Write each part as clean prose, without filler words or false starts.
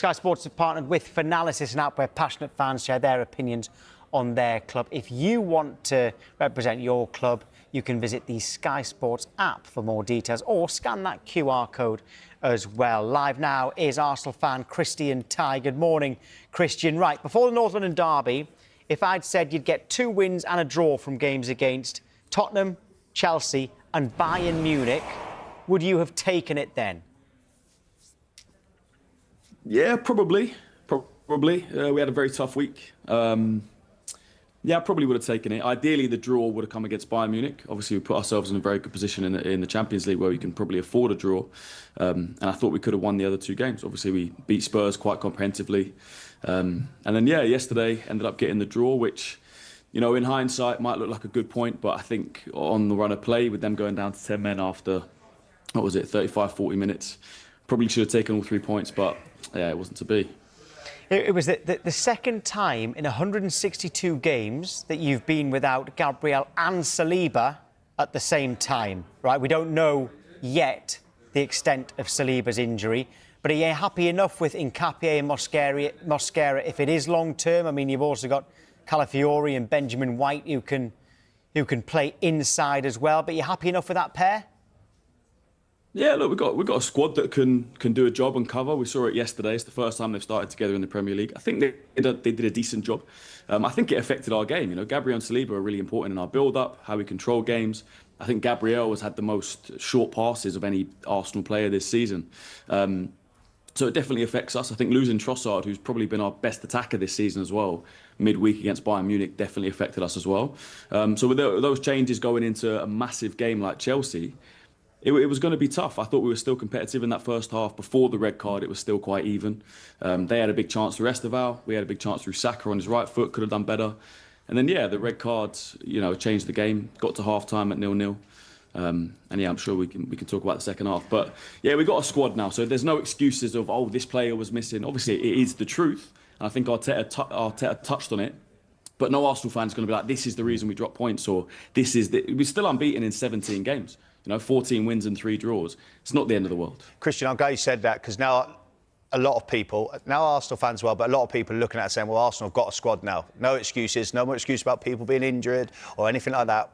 Sky Sports have partnered with Finalysis, an app where passionate fans share their opinions on their club. If you want to represent your club, you can visit the Sky Sports app for more details or scan that QR code as well. Live now is Arsenal fan Christian Ty. Good morning, Christian. Right, before the North London derby, if I'd said you'd get 2 wins and a draw from games against Tottenham, Chelsea and Bayern Munich, would you have taken it then? Yeah, probably. We had a very tough week. Yeah, I probably would have taken it. Ideally, the draw would have come against Bayern Munich. Obviously, we put ourselves in a very good position in the Champions League where we can probably afford a draw. And I thought we could have won the other 2 games. Obviously, we beat Spurs quite comprehensively. And then, yeah, yesterday ended up getting the draw, which, you know, in hindsight might look like a good point. But I think on the run of play, with them going down to 10 men after, 35, 40 minutes, probably should have taken all 3 points. But, yeah, it wasn't to be. It was the second time in 162 games that you've been without Gabriel and Saliba at the same time, right? We don't know yet the extent of Saliba's injury, but are you happy enough with Nketiah and Mosquera if it is long-term? I mean, you've also got Calafiori and Benjamin White who can play inside as well, but you're happy enough with that pair? Yeah, look, we've got a squad that can do a job and cover. We saw it yesterday. It's the first time they've started together in the Premier League. I think they did a decent job. I think it affected our game. You know, Gabriel and Saliba are really important in our build-up, how we control games. I think Gabriel has had the most short passes of any Arsenal player this season. So it definitely affects us. I think losing Trossard, who's probably been our best attacker this season as well, midweek against Bayern Munich, definitely affected us as well. So with those changes going into a massive game like Chelsea, it was going to be tough. I thought we were still competitive in that first half. Before the red card, it was still quite even. They had a big chance through Esteval. We had a big chance through Saka on his right foot, could have done better. And then, yeah, the red cards, you know, changed the game. Got to half-time at 0-0. And, yeah, I'm sure we can talk about the second half. But, yeah, we've got a squad now. So there's no excuses of, oh, this player was missing. Obviously, it is the truth. And I think Arteta touched on it. But no Arsenal fan's going to be like, this is the reason we dropped points, or this is we're still unbeaten in 17 games. You know, 14 wins and 3 draws. It's not the end of the world. Christian, I'm glad you said that, because now a lot of people, now Arsenal fans as well, but a lot of people are looking at it saying, well, Arsenal have got a squad now. No excuses, no more excuse about people being injured or anything like that.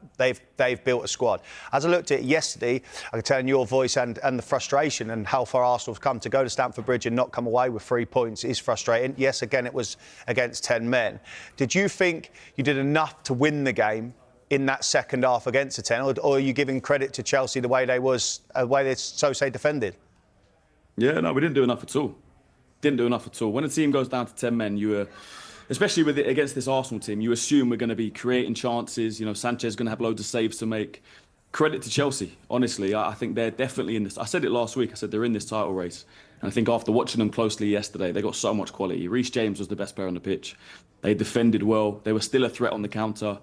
They've built a squad. As I looked at it yesterday, I could tell in your voice and the frustration and how far Arsenal have come to go to Stamford Bridge and not come away with 3 points is frustrating. Yes, again, it was against 10 men. Did you think you did enough to win the game in that second half against the 10, or are you giving credit to Chelsea the way they defended? Yeah, no, we didn't do enough at all. When a team goes down to 10 men, especially against this Arsenal team, you assume we're going to be creating chances. You know, Sanchez is going to have loads of saves to make. Credit to Chelsea, honestly. I think they're definitely in this. I said it last week. I said they're in this title race. And I think after watching them closely yesterday, they got so much quality. Reece James was the best player on the pitch. They defended well. They were still a threat on the counter.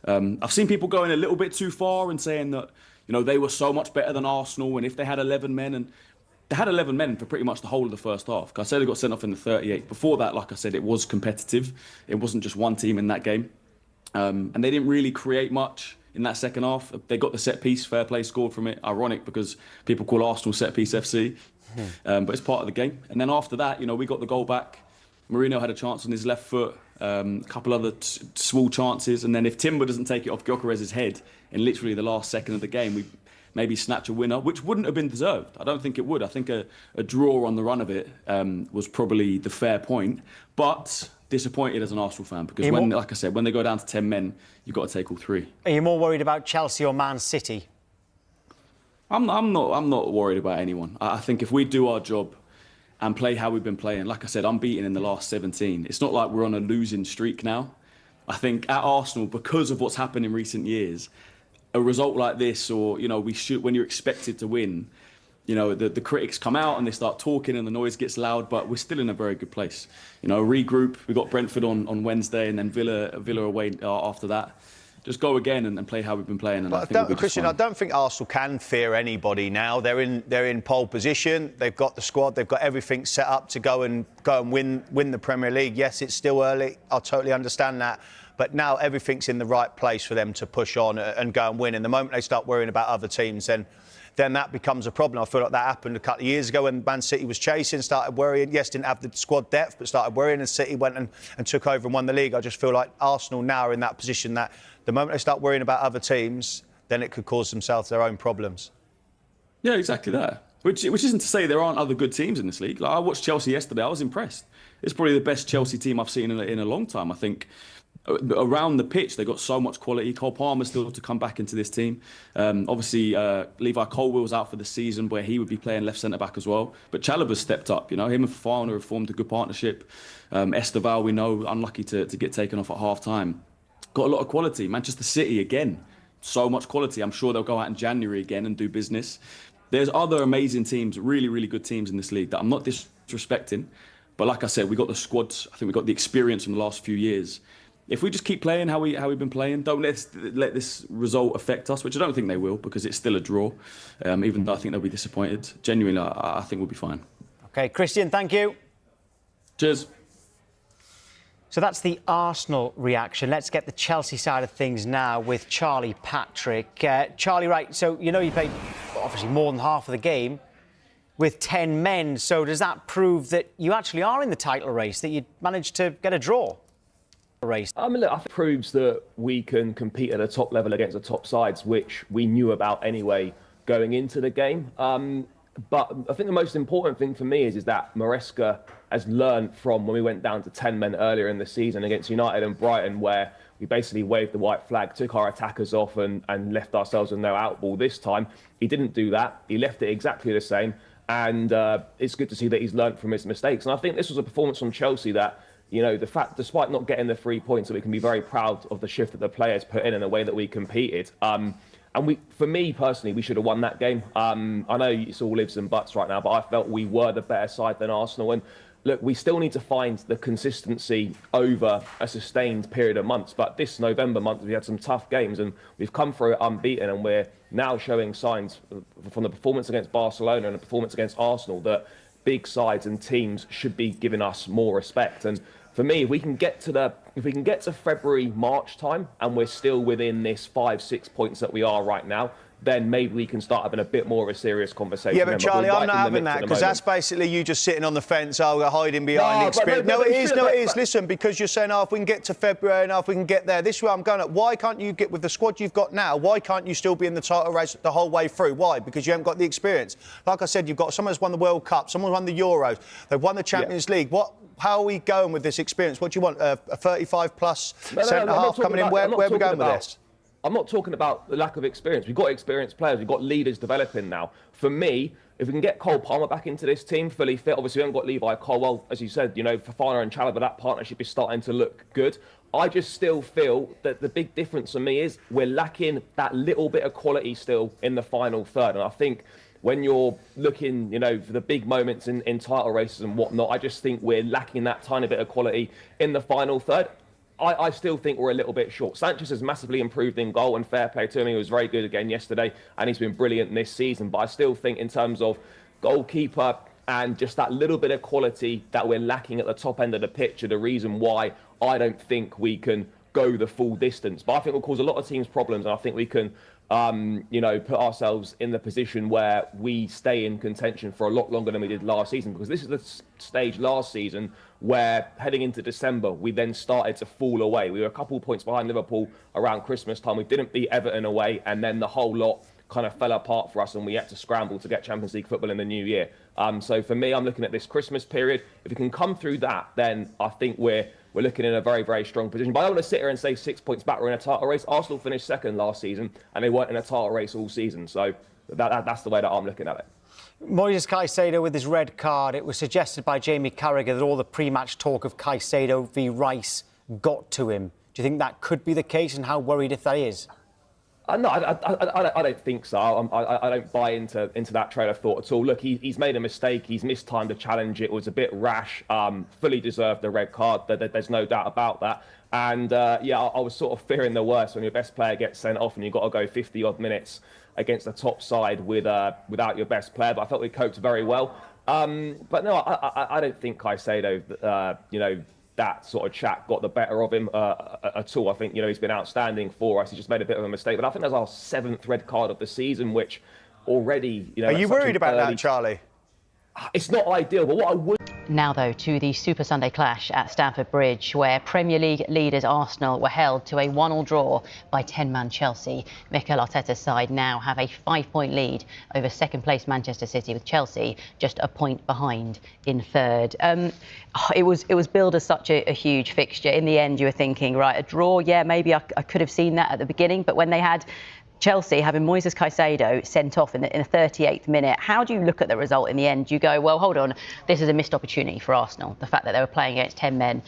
I've seen people going a little bit too far and saying that, you know, they were so much better than Arsenal, and if they had 11 men, and they had 11 men for pretty much the whole of the first half. I said they got sent off in the 38th. Before that, like I said, it was competitive. It wasn't just one team in that game. And they didn't really create much in that second half. They got the set piece, fair play, scored from it. Ironic, because people call Arsenal set piece FC. But it's part of the game. And then after that, you know, we got the goal back. Mourinho had a chance on his left foot, a couple other small chances. And then if Timber doesn't take it off Gyökeres's head in literally the last second of the game, we maybe snatch a winner, which wouldn't have been deserved. I don't think it would. I think a draw on the run of it was probably the fair point. But disappointed as an Arsenal fan, because like I said, when they go down to 10 men, you've got to take all 3. Are you more worried about Chelsea or Man City? I'm not worried about anyone. I think if we do our job and play how we've been playing, like I said, unbeaten in the last 17. It's not like we're on a losing streak now. I think at Arsenal, because of what's happened in recent years, a result like this, or, you know, when you're expected to win, you know, the critics come out and they start talking and the noise gets loud, but we're still in a very good place. You know, regroup. We got Brentford on Wednesday, and then Villa away after that. Just go again and play how we've been playing. And but Christian, I don't think Arsenal can fear anybody now. They're in pole position. They've got the squad. They've got everything set up to go and win the Premier League. Yes, it's still early. I totally understand that. But now everything's in the right place for them to push on and go and win. And the moment they start worrying about other teams, then then that becomes a problem. I feel like that happened a couple of years ago when Man City was chasing, started worrying. Yes, didn't have the squad depth, but started worrying, and City went and took over and won the league. I just feel like Arsenal now are in that position that the moment they start worrying about other teams, then it could cause themselves their own problems. Yeah, exactly that. Which isn't to say there aren't other good teams in this league. Like, I watched Chelsea yesterday. I was impressed. It's probably the best Chelsea team I've seen in a long time. I think around the pitch, they got so much quality. Cole Palmer's still to come back into this team. Obviously, Levi Colwill's out for the season, where he would be playing left centre back as well. But Chalobah's stepped up. Him and Fofana have formed a good partnership. Esteval, we know, unlucky to get taken off at half time. Got a lot of quality. Manchester City again, so much quality. I'm sure they'll go out in January again and do business. There's other amazing teams, really, really good teams in this league that I'm not disrespecting. But like I said, we got the squads. I think we got the experience from the last few years. If we just keep playing how we've been playing, don't let this result affect us, which I don't think they will, because it's still a draw. Even though I think they'll be disappointed. Genuinely, I think we'll be fine. OK, Christian, thank you. Cheers. So that's the Arsenal reaction. Let's get the Chelsea side of things now with Charlie Patrick. Charlie, right, so you played obviously more than half of the game with 10 men. So does that prove that you actually are in the title race, that you managed to get a draw? Race. I mean, look, I think it proves that we can compete at a top level against the top sides, which we knew about anyway going into the game. But I think the most important thing for me is that Maresca has learned from when we went down to 10 men earlier in the season against United and Brighton, where we basically waved the white flag, took our attackers off and left ourselves with no out ball. This time, he didn't do that. He left it exactly the same. And it's good to see that he's learned from his mistakes. And I think this was a performance from Chelsea that, the fact, despite not getting the 3 points, that we can be very proud of the shift that the players put in the way that we competed. And for me personally, we should have won that game. I know it's all ifs and buts right now, but I felt we were the better side than Arsenal. And look, we still need to find the consistency over a sustained period of months. But this November month, we had some tough games and we've come through it unbeaten. And we're now showing signs from the performance against Barcelona and the performance against Arsenal that big sides and teams should be giving us more respect. And for me, if we can get to February, March time, and we're still within this 5-6 points that we are right now, then maybe we can start having a bit more of a serious conversation. Yeah, but Charlie, I'm not having that, because that's basically you just sitting on the fence, hiding behind the experience. No, it is. Listen, because you're saying, if we can get to February, if we can get there, this is where I'm going at. Why can't you get, with the squad you've got now, why can't you still be in the title race the whole way through? Why? Because you haven't got the experience. Like I said, you've got someone who's won the World Cup, someone who's won the Euros, they've won the Champions League. How are we going with this experience? What do you want? A 35-plus centre-half coming in? Where are we going with this? I'm not talking about the lack of experience. We've got experienced players. We've got leaders developing now. For me, if we can get Cole Palmer back into this team fully fit, obviously we haven't got Levi Colwell, as you said, Fofana and Chalobah, that partnership is starting to look good. I just still feel that the big difference for me is we're lacking that little bit of quality still in the final third. And I think when you're looking, for the big moments in title races and whatnot, I just think we're lacking that tiny bit of quality in the final third. I still think we're a little bit short. Sanchez has massively improved in goal, and fair play to him. He was very good again yesterday, and he's been brilliant this season. But I still think in terms of goalkeeper and just that little bit of quality that we're lacking at the top end of the pitch are the reason why I don't think we can go the full distance. But I think we'll cause a lot of teams problems, and I think we can put ourselves in the position where we stay in contention for a lot longer than we did last season, because this is the stage last season where heading into December, we then started to fall away. We were a couple points behind Liverpool around Christmas time. We didn't beat Everton away, and then the whole lot kind of fell apart for us, and we had to scramble to get Champions League football in the new year. So for me, I'm looking at this Christmas period. If we can come through that, then I think we're looking in a very, very strong position. But I don't want to sit here and say 6 points back we're in a title race. Arsenal finished second last season, and they weren't in a title race all season. So that's the way that I'm looking at it. Moises Caicedo with his red card. It was suggested by Jamie Carragher that all the pre-match talk of Caicedo v Rice got to him. Do you think that could be the case, and how worried if that is? No, I don't think so. I don't buy into that train of thought at all. Look, he's made a mistake. He's mistimed the challenge. It was a bit rash. Fully deserved the red card. There's no doubt about that. And I was sort of fearing the worst when your best player gets sent off and you've got to go 50-odd minutes against the top side without your best player. But I felt we coped very well. But no, I don't think Caicedo, that sort of chat got the better of him at all. I think, he's been outstanding for us. He just made a bit of a mistake. But I think that's our 7th red card of the season, which already. You know, Are at you such worried an about early- that, Charlie? It's not ideal, but what I would. Now, though, to the Super Sunday clash at Stamford Bridge, where Premier League leaders Arsenal were held to a 1-1 draw by 10-man Chelsea. Mikel Arteta's side now have a 5-point lead over second-place Manchester City, with Chelsea just a point behind in third. It was billed as such a huge fixture. In the end, you were thinking, right, a draw, yeah, maybe I could have seen that at the beginning, but when they had Chelsea having Moises Caicedo sent off in the 38th minute, how do you look at the result in the end? You go, well, hold on, this is a missed opportunity for Arsenal, the fact that they were playing against 10 men.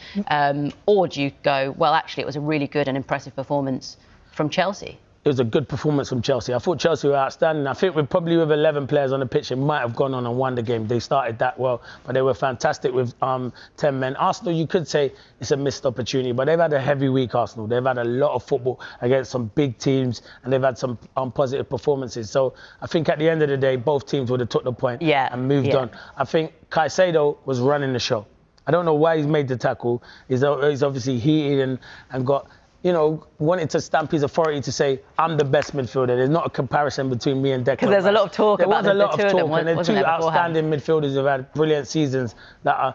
Or do you go, well, actually, it was a really good and impressive performance from Chelsea? It was a good performance from Chelsea. I thought Chelsea were outstanding. I think probably with 11 players on the pitch, it might have gone on and won the game. They started that well, but they were fantastic with 10 men. Arsenal, you could say it's a missed opportunity, but they've had a heavy week, Arsenal. They've had a lot of football against some big teams, and they've had some positive performances. So I think at the end of the day, both teams would have took the point and moved on. I think Caicedo was running the show. I don't know why he's made the tackle. He's obviously heated and got, you know, wanted to stamp his authority to say, I'm the best midfielder. There's not a comparison between me and Declan. Because there's a lot of talk about the two of them. There was a lot of talk, and they're two outstanding midfielders who've had brilliant seasons that are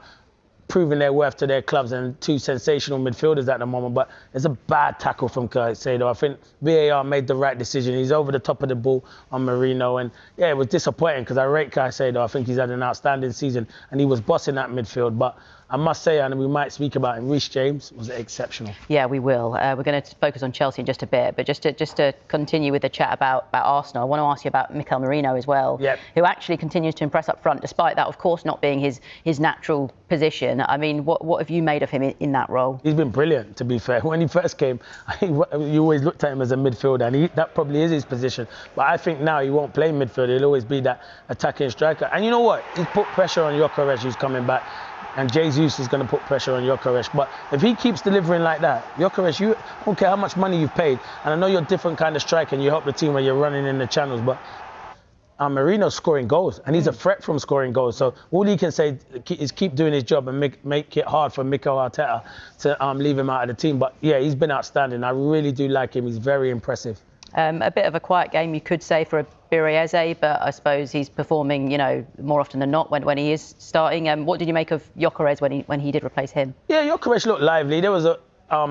proving their worth to their clubs, and two sensational midfielders at the moment. But it's a bad tackle from Caicedo. I think VAR made the right decision. He's over the top of the ball on Marino, and yeah, it was disappointing because I rate Caicedo. I think he's had an outstanding season, and he was bossing that midfield. But I must say, and we might speak about him, Reece James was exceptional. Yeah, we will. We're going to focus on Chelsea in just a bit, but just to continue with the chat about Arsenal, I want to ask you about Mikel Marino as well, who actually continues to impress up front, despite that, of course, not being his natural position. I mean, what have you made of him in that role? He's been brilliant, to be fair. When he first came, you always looked at him as a midfielder, and that probably is his position. But I think now he won't play midfield. He'll always be that attacking striker. And you know what? He's put pressure on Gyökeres, who's coming back. And Jesus is going to put pressure on Gyökeres. But if he keeps delivering like that, Gyökeres, I don't care how much money you've paid, and I know you're a different kind of striker and you help the team when you're running in the channels, but Marino's scoring goals, and he's a threat from scoring goals. So all he can say is keep doing his job and make it hard for Mikel Arteta to leave him out of the team. But yeah, he's been outstanding. I really do like him. He's very impressive. A bit of a quiet game, you could say, for Birrieze, but I suppose he's performing, you know, more often than not when he is starting. What did you make of Gyökeres when he did replace him? Yeah, Gyökeres looked lively. There was a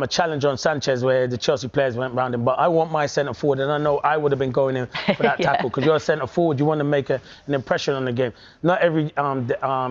challenge on Sanchez where the Chelsea players went round him, but I want my centre forward, and I know I would have been going in for that tackle, because you're a centre forward, you want to make an impression on the game. Not every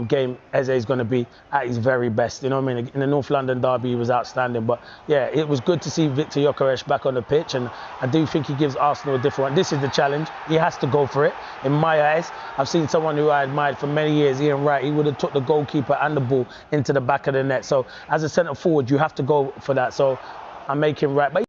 game Eze is going to be at his very best, you know what I mean? In the North London derby, he was outstanding, but yeah, it was good to see Victor Gyökeres back on the pitch, and I do think he gives Arsenal a different one. This is the challenge. He has to go for it. In my eyes, I've seen someone who I admired for many years, Ian Wright. He would have took the goalkeeper and the ball into the back of the net. So as a centre forward, you have to go for that. So I'm making right. But